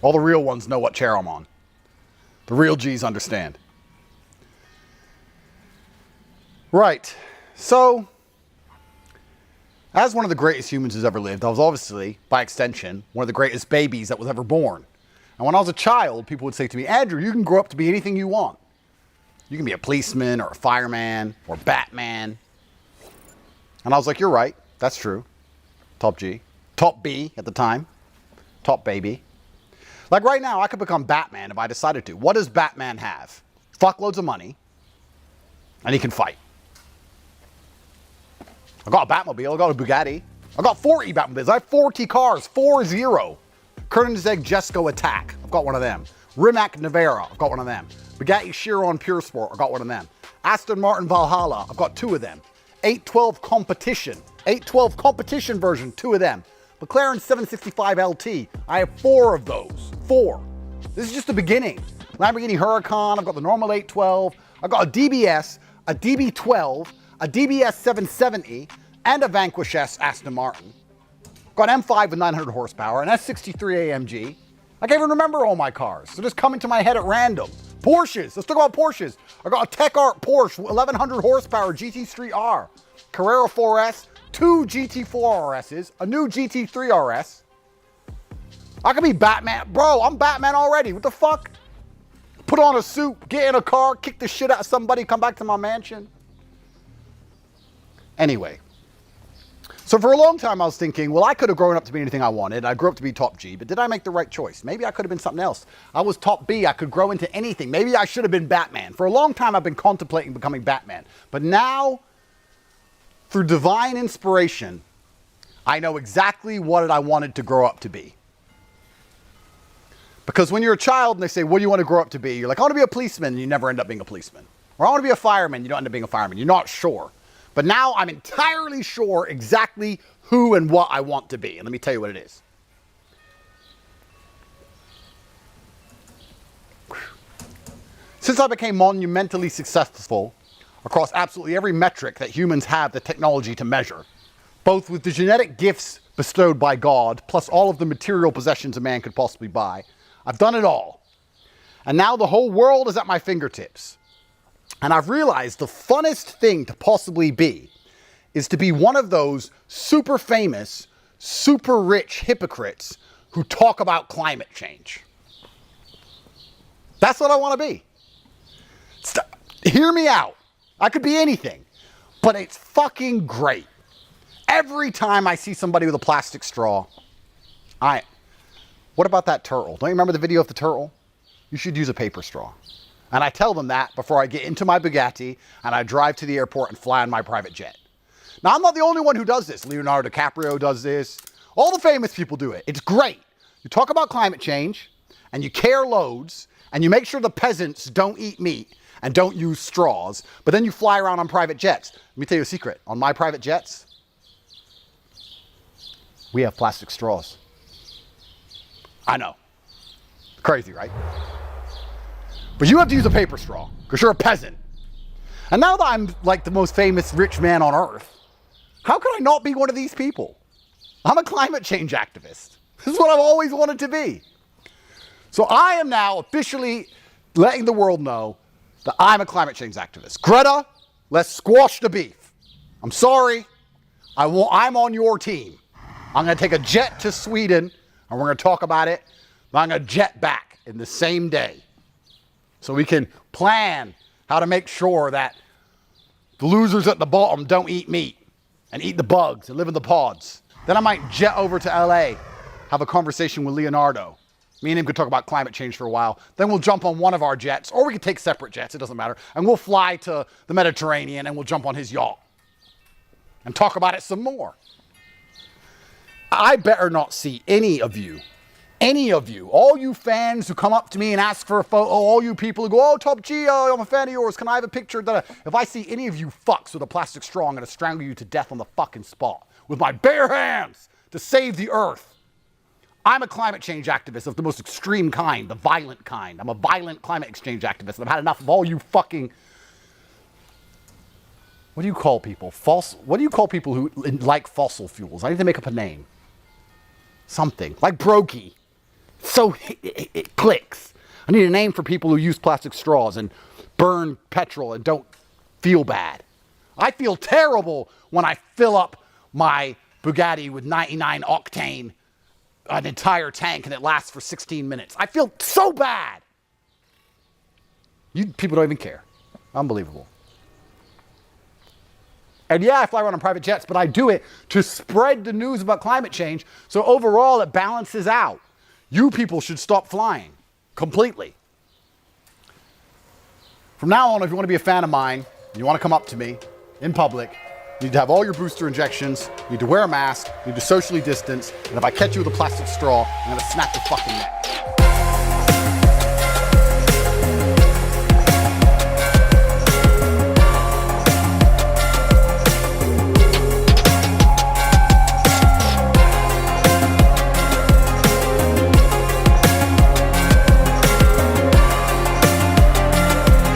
All the real ones know what chair I'm on. The real G's understand. Right. So, as one of the greatest humans who's ever lived, I was obviously, by extension, one of the greatest babies that was ever born. And when I was a child, people would say to me, Andrew, you can grow up to be anything you want. You can be a policeman or a fireman or Batman. And I was like, you're right. That's true. Top G. Top B at the time. Top baby. Like right now, I could become Batman if I decided to. What does Batman have? Fuckloads of money. And he can fight. I got a Batmobile. I got a Bugatti. I got 40 Batmobiles. I have 40 cars. 4-0. Koenigsegg Jesko Attack. I've got one of them. Rimac Navara. I've got one of them. Bugatti Chiron Pure Sport. I've got one of them. Aston Martin Valhalla. I've got 2 of them. 812 Competition. 812 Competition version. 2 of them. McLaren 765 LT. I have 4 of those. 4. This is just the beginning. Lamborghini Huracan. I've got the normal 812. I've got a DBS, a DB12, a DBS 770, and a Vanquish S Aston Martin. Got an M5 with 900 horsepower, an S63 AMG. I can't even remember all my cars. They're just coming to my head at random. Porsches. Let's talk about Porsches. I got a Tech Art Porsche, 1100 horsepower GT Street R, Carrera 4S, 2 GT4 RSs, a new GT3 RS. I could be Batman. Bro, I'm Batman already. What the fuck? Put on a suit, get in a car, kick the shit out of somebody, come back to my mansion. Anyway. So for a long time I was thinking, well, I could have grown up to be anything I wanted. I grew up to be top G, but did I make the right choice? Maybe I could have been something else. I was top B. I could grow into anything. Maybe I should have been Batman. For a long time I've been contemplating becoming Batman. But now, through divine inspiration, I know exactly what I wanted to grow up to be. Because when you're a child and they say, what do you want to grow up to be? You're like, I want to be a policeman, and you never end up being a policeman. Or I want to be a fireman, you don't end up being a fireman. You're not sure. But now I'm entirely sure exactly who and what I want to be. And let me tell you what it is. Since I became monumentally successful across absolutely every metric that humans have the technology to measure, both with the genetic gifts bestowed by God, plus all of the material possessions a man could possibly buy, I've done it all. And now the whole world is at my fingertips. And I've realized the funnest thing to possibly be is to be one of those super famous, super rich hypocrites who talk about climate change. That's what I want to be. Hear me out. I could be anything, but it's fucking great. Every time I see somebody with a plastic straw, what about that turtle? Don't you remember the video of the turtle? You should use a paper straw. And I tell them that before I get into my Bugatti and I drive to the airport and fly on my private jet. Now, I'm not the only one who does this. Leonardo DiCaprio does this. All the famous people do it. It's great. You talk about climate change and you care loads and you make sure the peasants don't eat meat and don't use straws, but then you fly around on private jets. Let me tell you a secret. On my private jets, we have plastic straws. I know. Crazy, right? But you have to use a paper straw because you're a peasant. And now that I'm like the most famous rich man on earth, how could I not be one of these people? I'm a climate change activist. This is what I've always wanted to be. So I am now officially letting the world know that I'm a climate change activist. Greta, let's squash the beef. I'm sorry. I'm on your team. I'm going to take a jet to Sweden and we're going to talk about it. But I'm going to jet back in the same day. So we can plan how to make sure that the losers at the bottom don't eat meat and eat the bugs and live in the pods. Then I might jet over to LA, have a conversation with Leonardo. Me and him could talk about climate change for a while. Then we'll jump on one of our jets, or we could take separate jets, it doesn't matter. And we'll fly to the Mediterranean and we'll jump on his yacht and talk about it some more. I better not see any of you, all you fans who come up to me and ask for a photo, all you people who go, oh, Top G, I'm a fan of yours, can I have a picture? If I see any of you fucks with a plastic straw, I'm going to strangle you to death on the fucking spot with my bare hands to save the earth. I'm a climate change activist of the most extreme kind, the violent kind. I'm a violent climate exchange activist, and I've had enough of all you fucking... What do you call people? What do you call people who like fossil fuels? I need to make up a name. Something. Like Brokey. So it clicks. I need a name for people who use plastic straws and burn petrol and don't feel bad. I feel terrible when I fill up my Bugatti with 99 octane, an entire tank, and it lasts for 16 minutes. I feel so bad. You people don't even care. Unbelievable. And yeah, I fly around on private jets, but I do it to spread the news about climate change, so overall it balances out. You people should stop flying completely. From now on, if you want to be a fan of mine, you want to come up to me in public, you need to have all your booster injections, you need to wear a mask, you need to socially distance, and if I catch you with a plastic straw, I'm going to snap your fucking neck.